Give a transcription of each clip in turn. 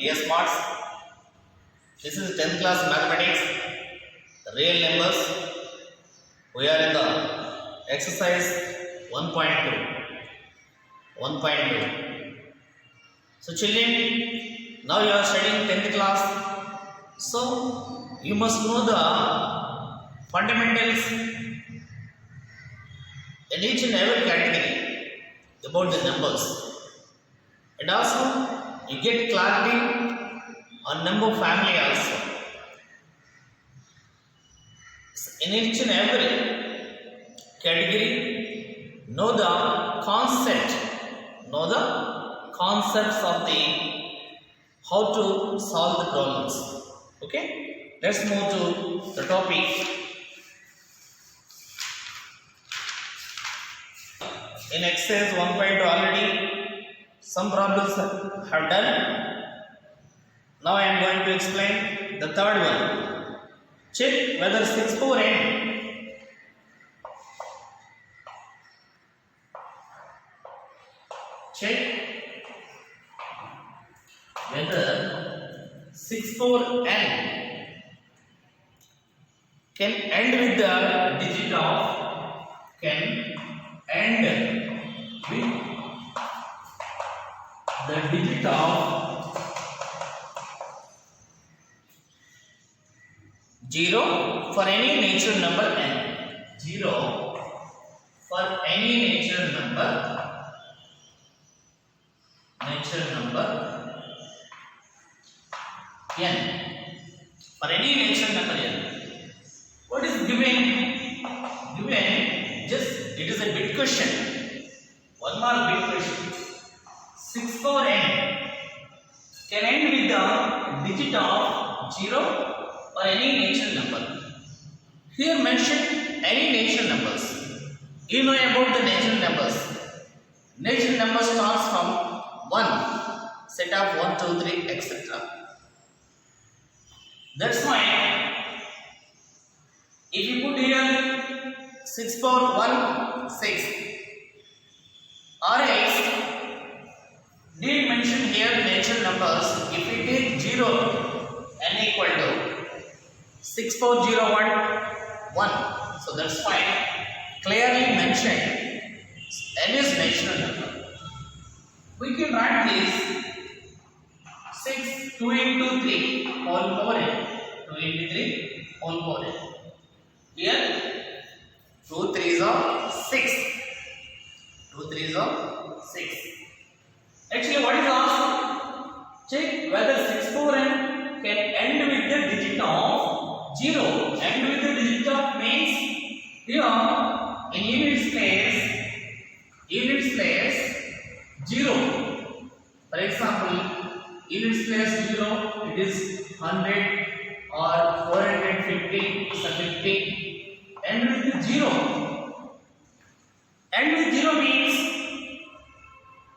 Dear smarts, this is 10th class mathematics, real numbers. We are in the exercise 1.2. 1.2. So children, now you are studying 10th class. So you must know the fundamentals in each and every category about the numbers. And also you get clarity on number family also. In each and every category, know the concepts of the how to solve the problems. Okay, let's move to the topic. In exercise 1.2 already some problems have done. Now I am going to explain the third one. Check whether 6 power n check whether 6 power n can end with the digit of can end with the digit of 0 for any natural number n. 0 for any natural number n. For any natural number n. What is given? Given just it is a bit question. One more bit question. 6 power n can end with the digit of 0 or any natural number. Here mentioned any natural numbers. You know about the natural numbers. Natural numbers starts from 1, set of 1, 2, 3, etc. That's why if you put here 6 power 1, 6, or else did mention here natural numbers. If we take 0 n equal to 6 power 0 1, so that's why clearly mentioned n is natural number. We can write this 6 2 into 3 whole power n, 2 into 3 whole power n. Here 2 3s are 6. 2 3s are 6. Actually, what is asked? Check whether 6 power n can end with the digit of 0. End with the digit of means here in units place 0. For example, units place 0, it is 100 or 450, so 50. End with 0. End with 0 means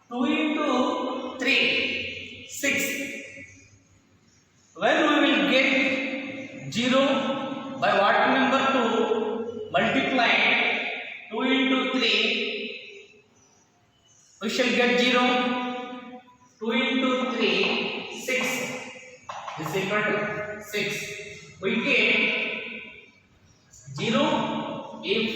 2 into 3, 6. When we will get 0 by what number to multiply 2 into 3, we shall get 0. 2 into 3, 6 is equal to 6. We get 0 if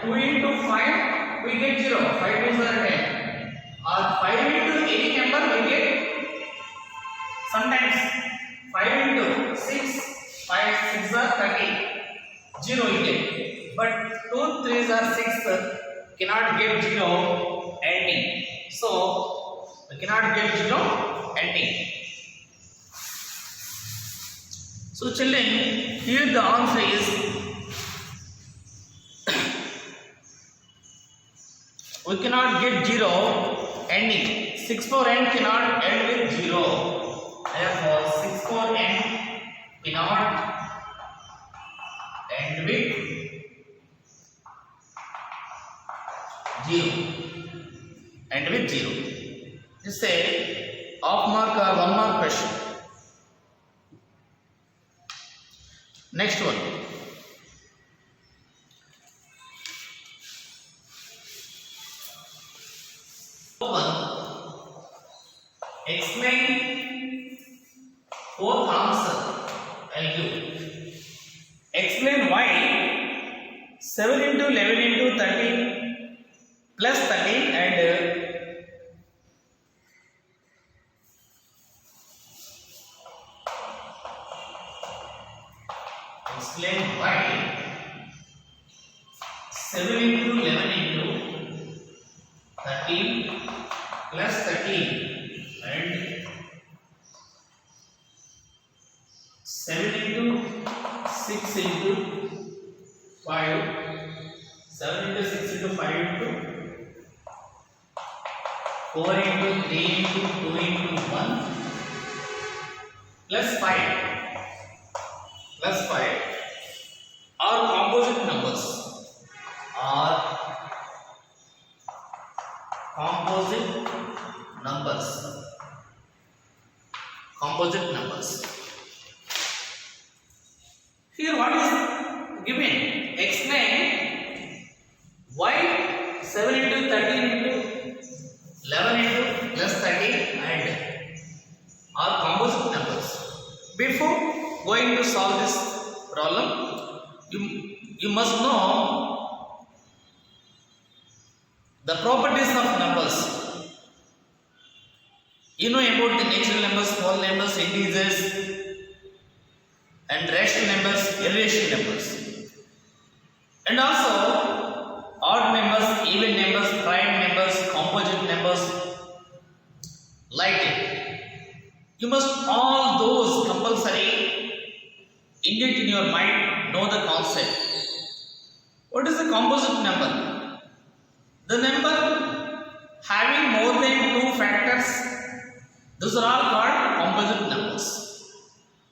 2 into 5 we get 0. 5 is 10. Or 5 into any number we get sometimes 5 into 6, 5 6 are 30, 0 we get. But 2 3s are 6, cannot get 0 ending. So we cannot get 0 ending. So children, here the answer is we cannot get 0 ending. 6 power n cannot end with 0. Therefore 6 power n cannot end with 0. End with 0. This is a half mark or 1 mark question. Next one. Explain fourth answer. I'll give. Explain why 7 into 11 into 13 plus 13 and explain why 7 into 11 into 13 plus 13 and 7 into 6 into 5, 7 into 6 into 5 into 4 into 3 into 2 into 1 plus 5 are composite numbers. Are composite numbers. Composite numbers. Here what is given? Explain why 7 into 13 into 11 into plus 13 and are composite numbers. Before going to solve this problem, you must know the properties of numbers. You know about the natural numbers, whole numbers, integers, and rational numbers, irrational numbers, and also odd numbers, even numbers, prime numbers, composite numbers, like it. You must all those compulsory indent in your mind, know the concept. What is a composite number? The number having more than 2 factors, those are all called composite numbers.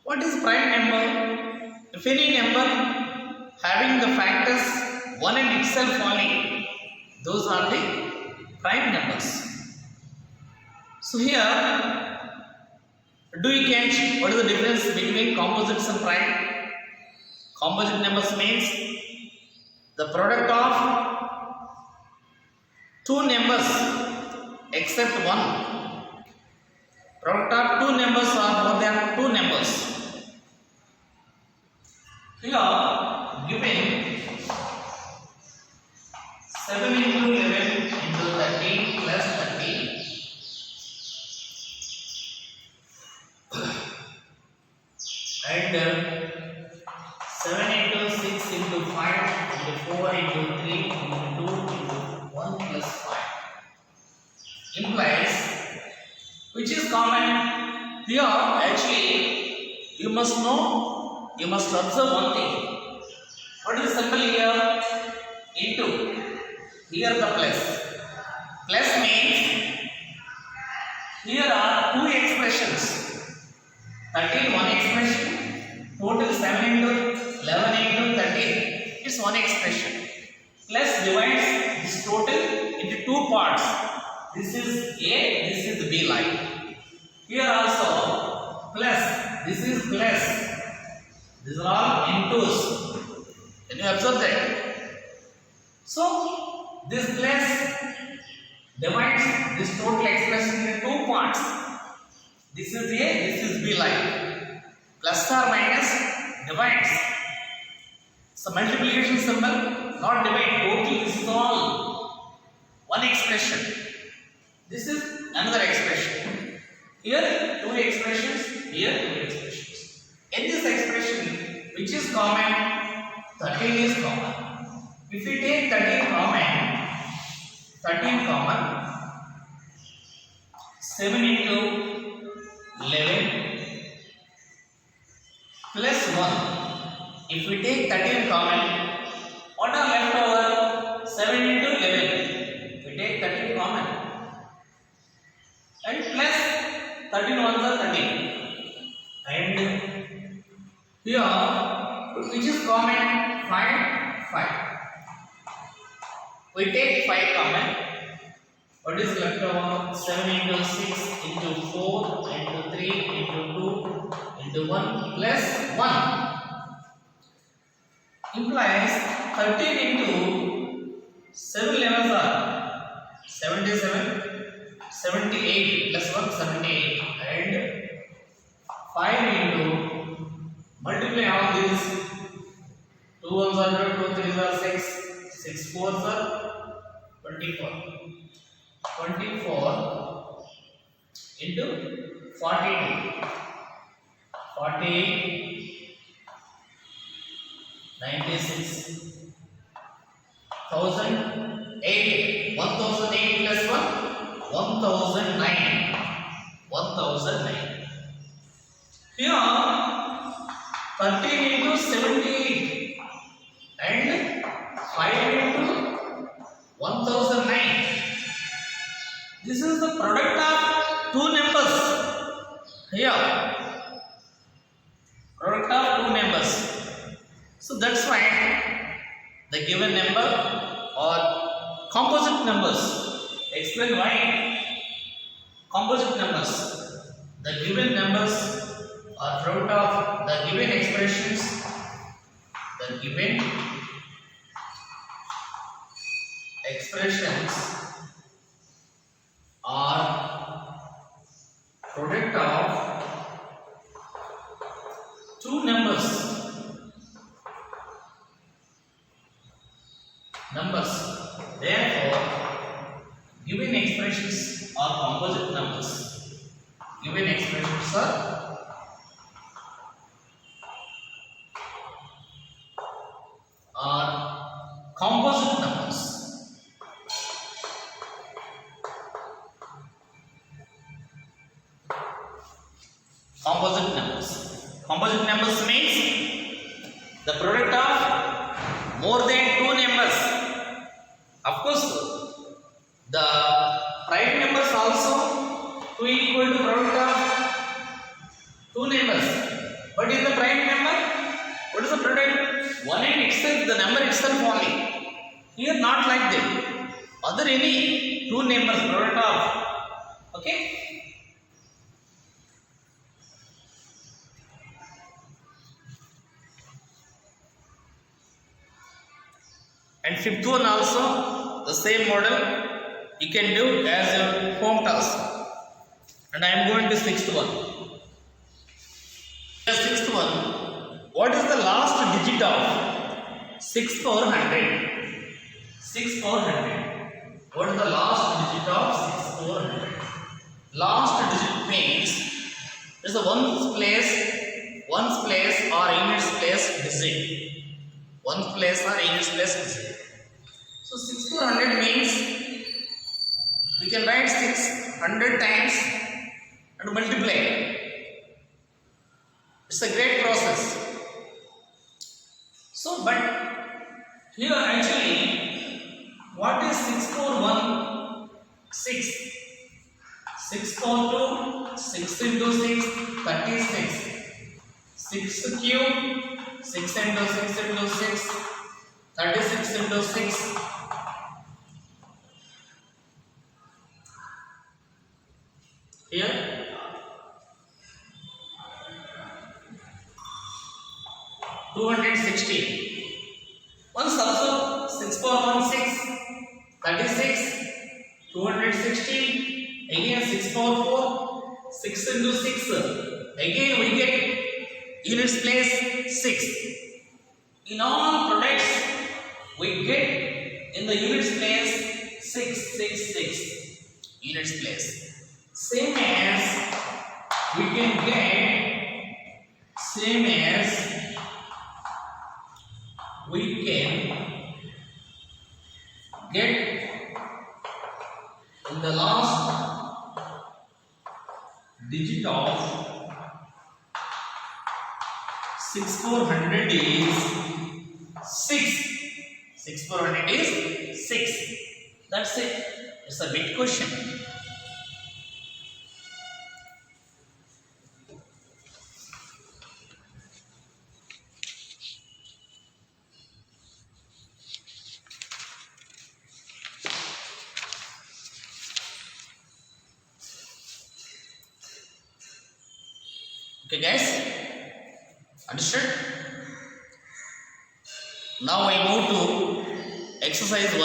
What is prime number? If any number having the factors 1 and itself only, those are the prime numbers. So here, do you catch what is the difference between composites and prime? Composite numbers means the product of 2 numbers except 1. Product of 2 numbers or more than 2 numbers. Here given 7 into 11 into 13 plus 13 and 7 into 6 into 5 into 4 into 3 into 2 into 1 plus 5 implies which is common. Here actually you must know, you must observe one thing. What is the symbol here? Into. Here the plus. Plus means here are 2 expressions. 13 one expression. Total 7 into 11 into 13 is one expression. Plus divides this total into 2 parts. This is A, this is B line. Here also plus, this is plus. These are all intos. Can you observe that? So this plus divides this total expression into 2 parts. This is A, this is B line. Plus or minus divides. So multiplication symbol, not divide, total. This is all one expression. This is another expression. Here 2 expressions, here 2 expressions. In this expression, which is common? 13 is common. If we take 13 common, 7 into 11 plus 1. If we take 13 common, what are left over? 7 into 11. We take 13 common. And plus 13 ones are 13. And here, which is common? 5. We take 5 common. What is left over? 7 into 6 into 4 into 3 into 2 into 1 plus 1 implies 13 into 7 11s are 77, 78 plus 1 78. 5 into multiply all these. 2 ones are 2, 2 3s are 6, 6 4s are 24. 24 into 42. 40 96 1008 1008 plus 1 1009 1009. Here 13 into 78 and 5 into 1009. This is the product of two numbers. Here product of two numbers. So that's why the given number or composite numbers. Explain why composite numbers. The given numbers are product of the given expressions. The given expressions are product of two numbers. Therefore, given expressions are composite numbers. Given expressions are composite numbers. Composite numbers. Composite numbers means the product of more than two numbers. Of course, the prime numbers also 2 equal to product of two numbers. But in the prime number, what is the product? One and itself, the number itself only. Here not like that. Other any two numbers product of. Okay. And fifth one also the same model you can do as your home task. And I am going to sixth one. The sixth one, what is the last digit of 6400? 6400. What is the last digit of 6400? Last digit means is the ones place or units place digit. Ones place or units place digit. So 6400 means we can write 600 times and multiply. It's a great process. So, but here actually, what is 6416? 642, 6 into 6, 36. 6 cube, 6 into 6 into 6, 36 into 6. Here 216. Once also 6416, 36, 216, again 644, 6 into 6. Again we get units place 6. In all products we get in the units place 666 units place. Same as we can get in the last digit of 6400 is 6. 6400 is 6. That's it. It's a big question. Okay guys, understood? Now I move to exercise 1.3.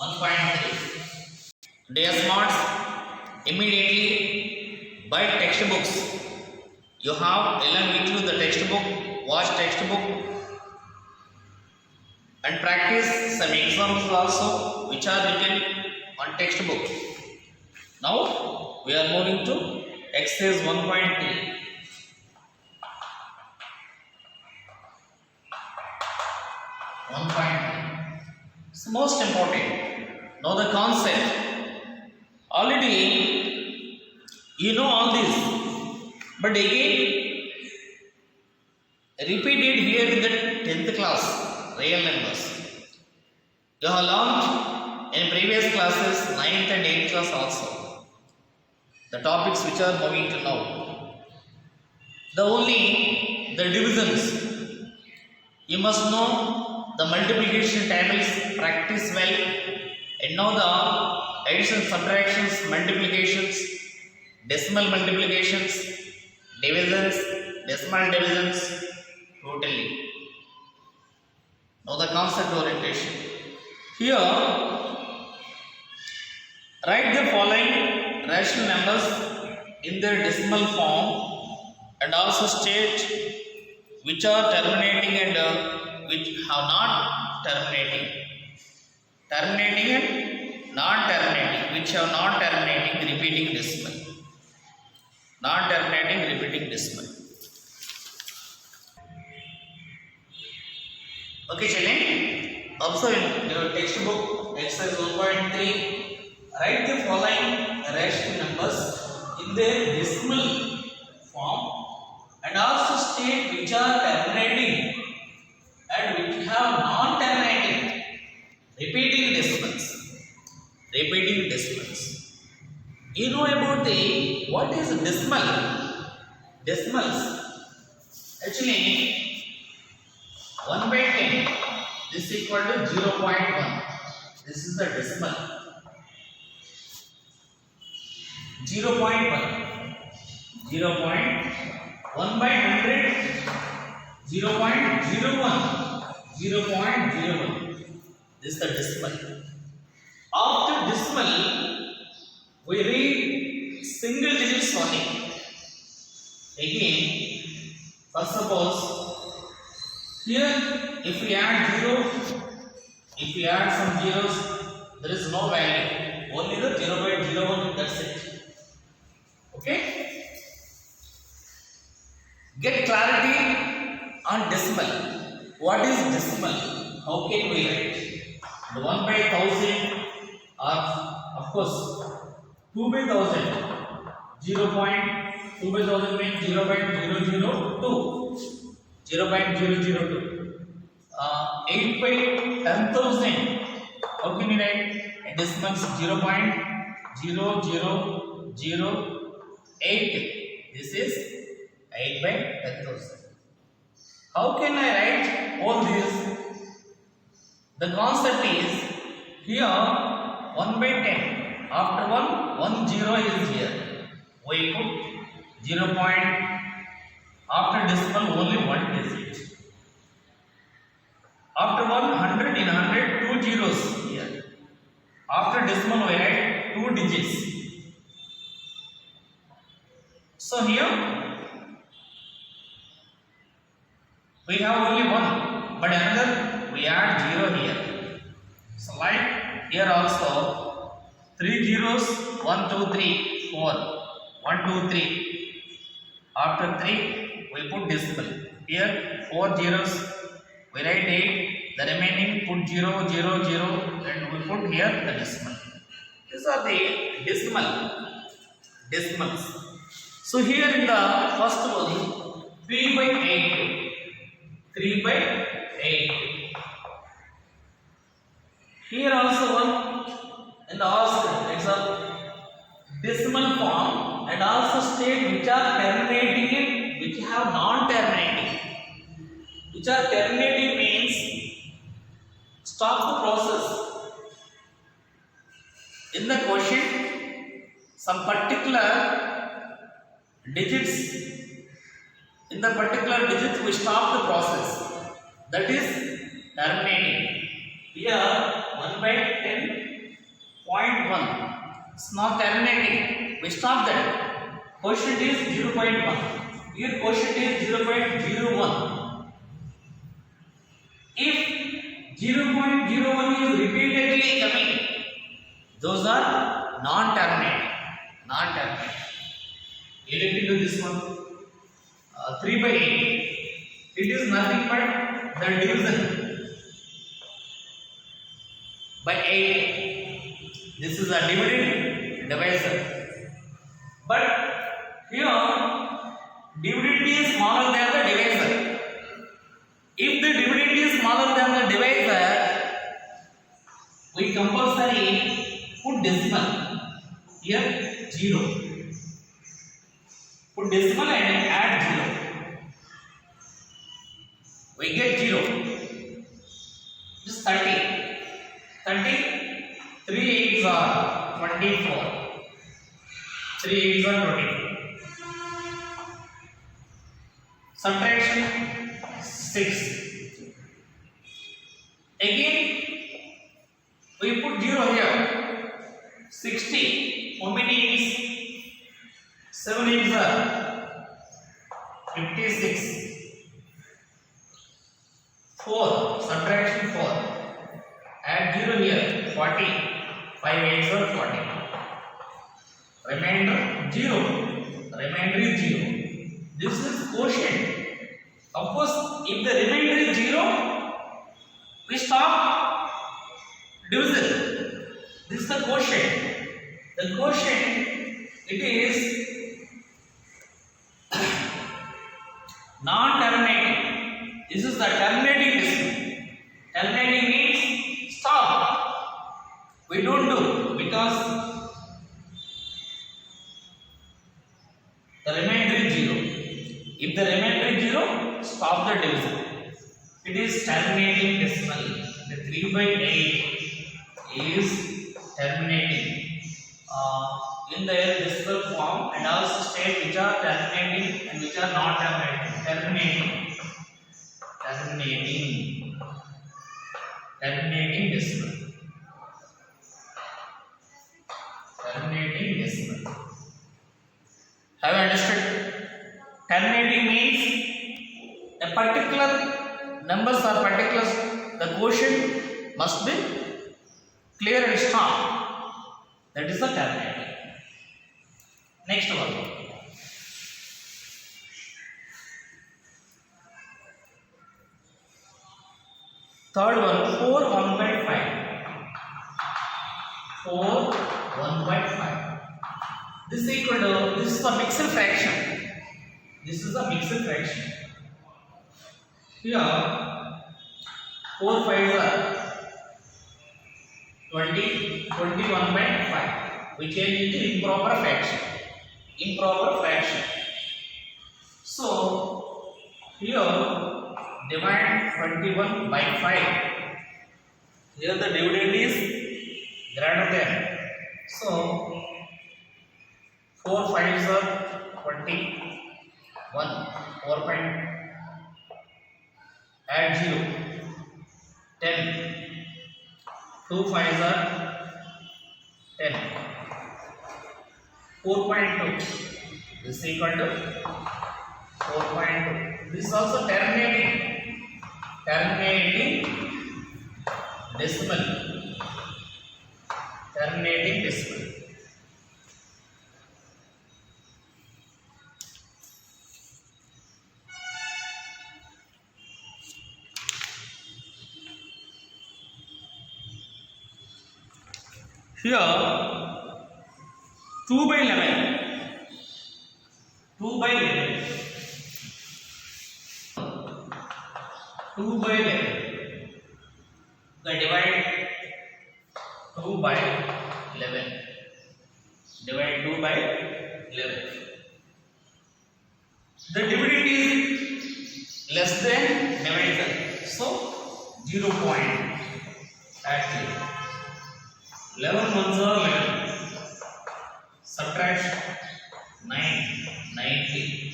1.3. Dear smarts, immediately buy textbooks You have along with you the textbook, watch textbook and practice some examples also which are written on textbook. Now we are moving to exercise 1.3. 1.3. It's most important. Know the concept. Already you know all this, but again repeated here in the 10th class, real numbers. You have learned in previous classes, 9th and 8th class also. The topics which are moving to now. The divisions. You must know the multiplication tables, practice well, and know the addition, subtractions, multiplications, decimal multiplications, divisions, decimal divisions, totally. Know the concept orientation. Here, write the following rational numbers in their decimal form and also state which are terminating and which have not terminating. Terminating and non-terminating, which have non-terminating repeating decimal. Non-terminating repeating decimal. Okay, children. Observe in your textbook, exercise 1.3. Write the following rational numbers in their decimal form and also state which are terminating and which have non-terminating repeating decimals. Repeating decimals. You know about what is decimal? Decimals. Actually, 1 by 10 is equal to 0.1. This is the decimal. 0.1. 0.1 by 100. 0.01. 0.01. This is the decimal. After decimal, we read single digits only. Again, first suppose here if we add 0, if we add some zeros, there is no value. Only the 0.01, that's it. Okay? Get clarity on decimal. What is decimal? How can we write? The 1 by 1000 or of course 2 by 1000. 2 by 1000 means 0.002. 0.002. 8 by 10,000. How can you write? Decimals 0.0008. This is 8 by 10,000. How can I write all this? The concept is here 1 by 10. After 1 0 is here. We put 0. After decimal only 1 digit. After 100 in 100 2 zeros here. After decimal we write 2 digits. So here we have only 1, but another we add 0 here. So like here also 3 zeros, 1 2 3 4, 1 2 3. After 3 we put decimal. Here 4 zeros, we write 8. The remaining put 0 0 0 and we put here the decimal. These are the decimals. So here in the first one 3 by 8. 3 by 8. Here also one in the example decimal form and also state which are terminating and which have non-terminating. Which are terminating means stop the process. In the question, some particular digits, in the particular digits we stop the process. That is terminating. Here 1 by 10.1. It's not terminating. We stop that. Quotient is 0.1. Your quotient is 0.01. If 0.01 is repeatedly coming, those are non-terminating. Non-terminating. You look into this one. 3 by 8. It is nothing but the division by 8. This is a dividend divisor. But here, dividend is smaller than the divisor. If the dividend is smaller than the divisor, we compulsory put decimal. Here 0. Put decimal and add 0. We get 0. This 30. 30. 3 8s are 24. 3 8s are 24. Subtraction 6. Again, we put 0 here. 60. How many is? 7 is 56. 4. Subtraction 4. Add 0 here. 40. 5 8s are 40. Remainder 0. Remainder is 0. This is quotient. Of course, if the remainder is 0, we stop division. This is the quotient. The quotient, it is non-terminating. This is the terminating decimal. Terminating means stop. We don't do because the remainder is 0. If the remainder is 0, stop the division. It is terminating decimal. The 3 by 8 is terminating in their decimal form, and also state which are terminating and which are not terminating. Terminating decimal. Terminating decimal. Have you understood? Terminating means a particular numbers or particulars, the quotient must be clear and strong. That is the terminating. Next one. Third one, 4 1 by 5. 4 1 by 5. This is equal to, this is a mixed fraction. This is a mixed fraction. Here 4 5s are 20, 21 by 5. We change it to improper fraction. Improper fraction. So here divide 21 by 5. Here the dividend is greater than. So 4 5s are 21. 4 5. Add 0. 10. 2 5s are 10. 4.2. This is equal to 4.2. This is also terminating decimal. Terminating decimal. Here 2 by 11. 2 by 11. 2 by 11. So divide 2 by 11. Divide 2 by 11. The dividend is less than divisor. So 0 point. Actually 11 ones are 11. Subtraction 9, 90.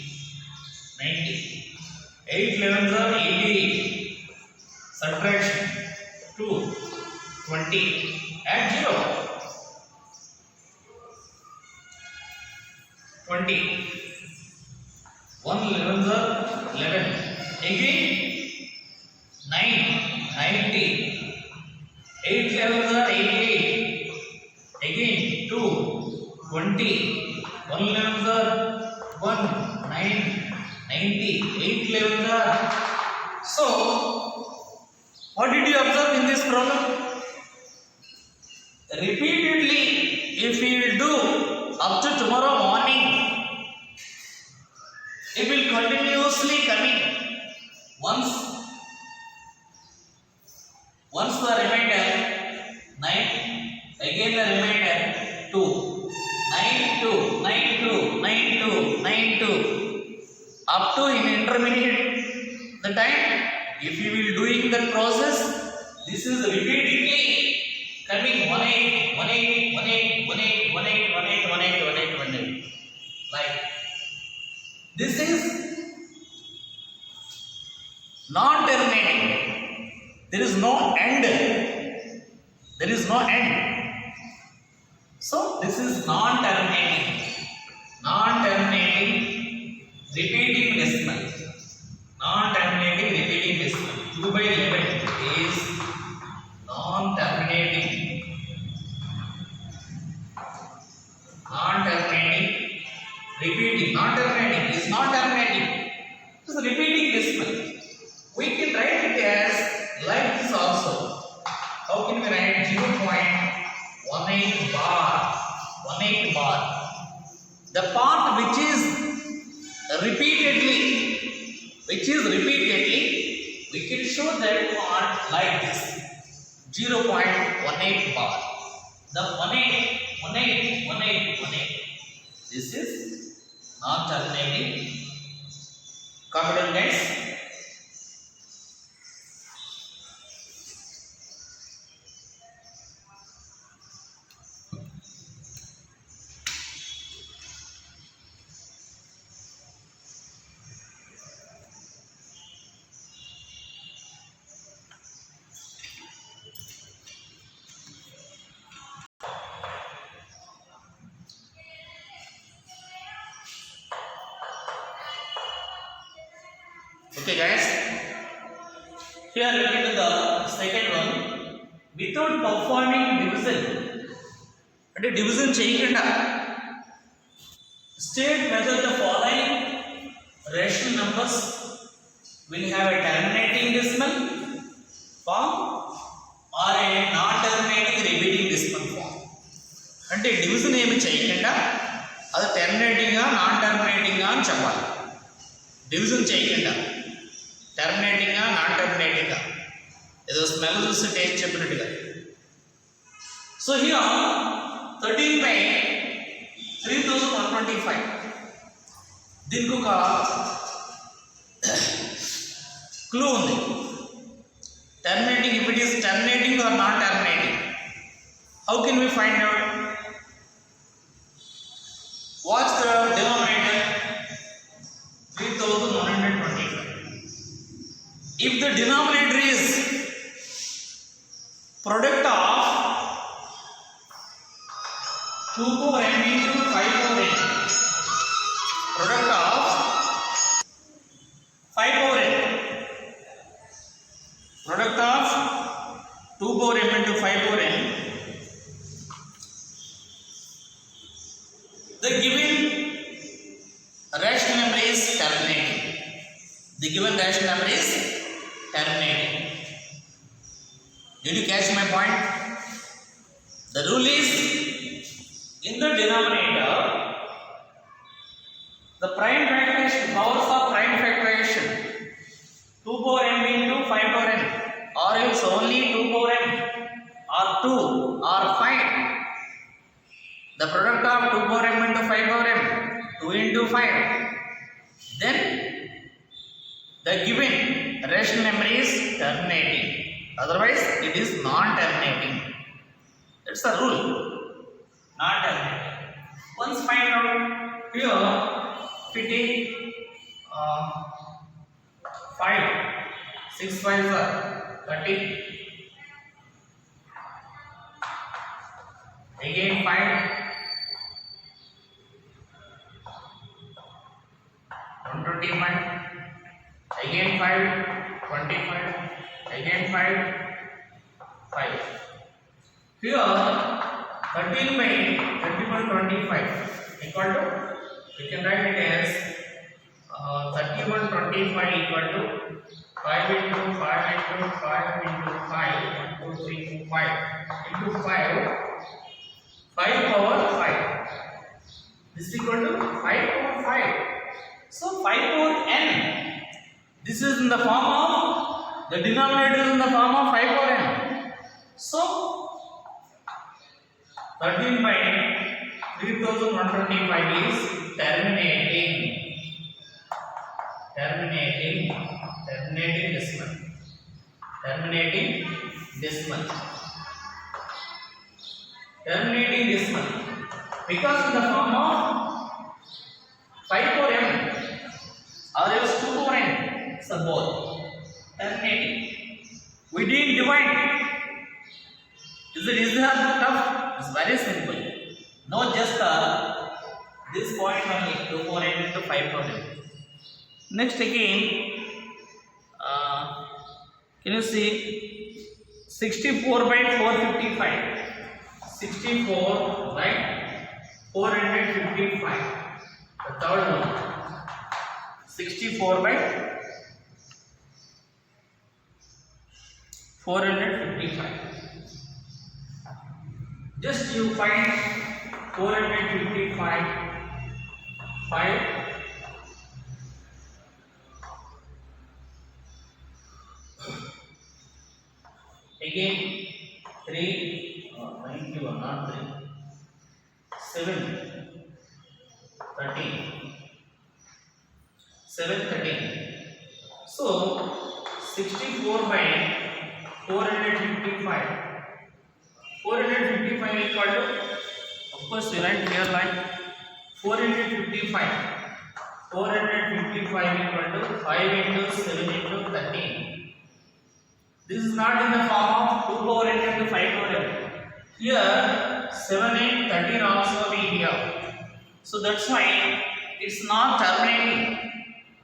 90. 8 11s are 88. Subtraction 2, 20. Add 0. 20. 1 11s are 11. Again 9 90. 8 11s are 88. Again 2 20. 1 11s are 1 9 90. 8 11s are. So what did you observe in this problem? Repeatedly, if we will do up to tomorrow morning, it will continuously coming. Once the remainder 9, again the remainder 2, 9 2, 9 2, 9 2, 9 2, up to in intermediate the time. If you will doing that process, this is repeatedly coming 18, 18, 18, 18, 18, 18, 18, 18, 18. Like this is non-terminating. There is no end. There is no end. So this is non-terminating. Non-terminating repeating decimal. Non-terminating repeating decimal. 2 by 11 is non-terminating. Non-terminating repeating. Non-terminating is not terminating. It is repeating decimal. We can write it as like this also. How can we write 0.18 bar? 18 bar. The part which is repeatedly, we can show that part like this. 0.18 bar. The 18. This is non-terminating. Capital next. Okay guys, here look at the second one. Without performing division, division cheyakunda, state whether the following rational numbers will have a terminating decimal form or a non-terminating repeating decimal form. అంటే division ఏమి చేయకుండా అది terminating గా non terminating గా అని చెప్పాలి. Division చేయకుండా terminating గా నాన్ టెర్మినేటింగ్ గా ఏదో స్మెల్ చూసి టేస్ట్ చెప్పినట్టుగా. So here 13 by 3125. దీనికి ఒక క్లూ ఉంది. Terminating, if it is terminating or non terminating, how can we find out? What's the denominator? 3125. If the denominator is product of 2 power n into 5 power n, product of 5 power n, product of 2 power m into 5 power n, the given rational number is terminating. The given rational number is terminating. Did you catch my point? The rule is, in the denominator, the prime factorization, powers of prime factorization, 2 power m into 5 power n, or else only 2 power m, or 2, or 5. The product of 2 power m into 5 power m, 2 into 5. Then the given rational number is terminating. Otherwise, it is non-terminating. That's the rule. Non-terminating. Once find out here, if we take 5, 6 5s are 30. Again 5. 25, 125, again 5, 25, again 5, 5. Here 13 by 3125 equal to, we can write it as 3125 equal to 5 into 5 into 5 into 5 1 2 3 4 5 into 5 power 5. This is equal to 5 power 5. So 5 power n. This is in the form of, the denominator is in the form of 5 power n. So 13 by 3125 is terminating decimal. Terminating decimal. Because in the form of 5 power m or else 2 power n, so both. Terminating. We didn't divide. Is it easy or tough? It's very simple. No, just this point only, 2 power n into 5 power n. Next again, can you see 64 by 455? 64 by 455. The third one. 64 by 455. Just you find 455 5. Again 3 91 not 3 7 13 7 13. So 64 by 455. 455 equal to, of course you write here like 455 equal to 5 into 7 into 13. This is not in the form of 2 power n into 5 power n. Here 7 and 13 also we have. So that's why it's not terminating.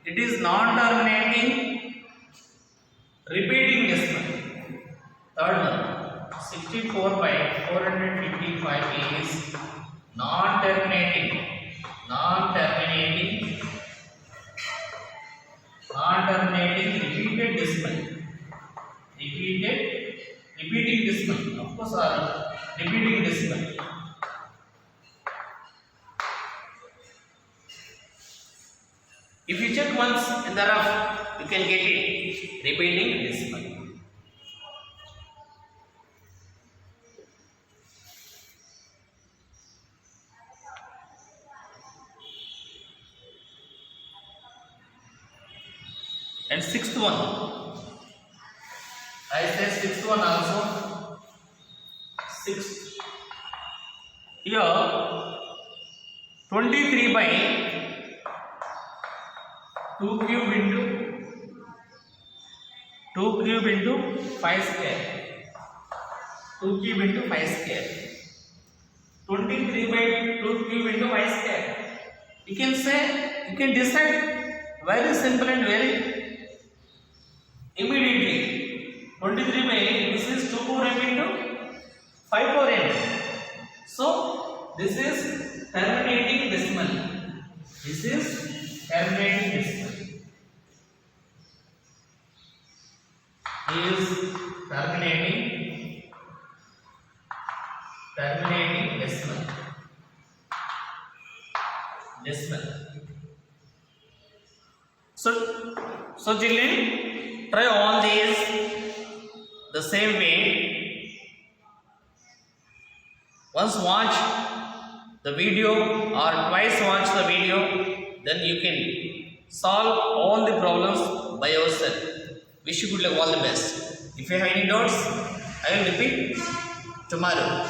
It is non-terminating repeating decimal. Third one, 64 by 455 is non-terminating repeated decimal. Repeating decimal, of course, are repeating decimal. If you check once in the rough, you can get it. Repeating decimal. And sixth one, I say sixth one also. Sixth. Here 23 by 2 cube into 5 square. 2 cube into 5 square. 23 by 2 cube into 5 square. You can say, you can decide very simple and very immediately. 23 by this is 2 power m into 5 power n. So this is terminating decimal. This is terminating decimal. Is terminating decimal. So children, try all these the same way. Once watch the video or twice watch the video, then you can solve all the problems by yourself. Wish you good luck, all the best. If you have any doubts, I will repeat tomorrow.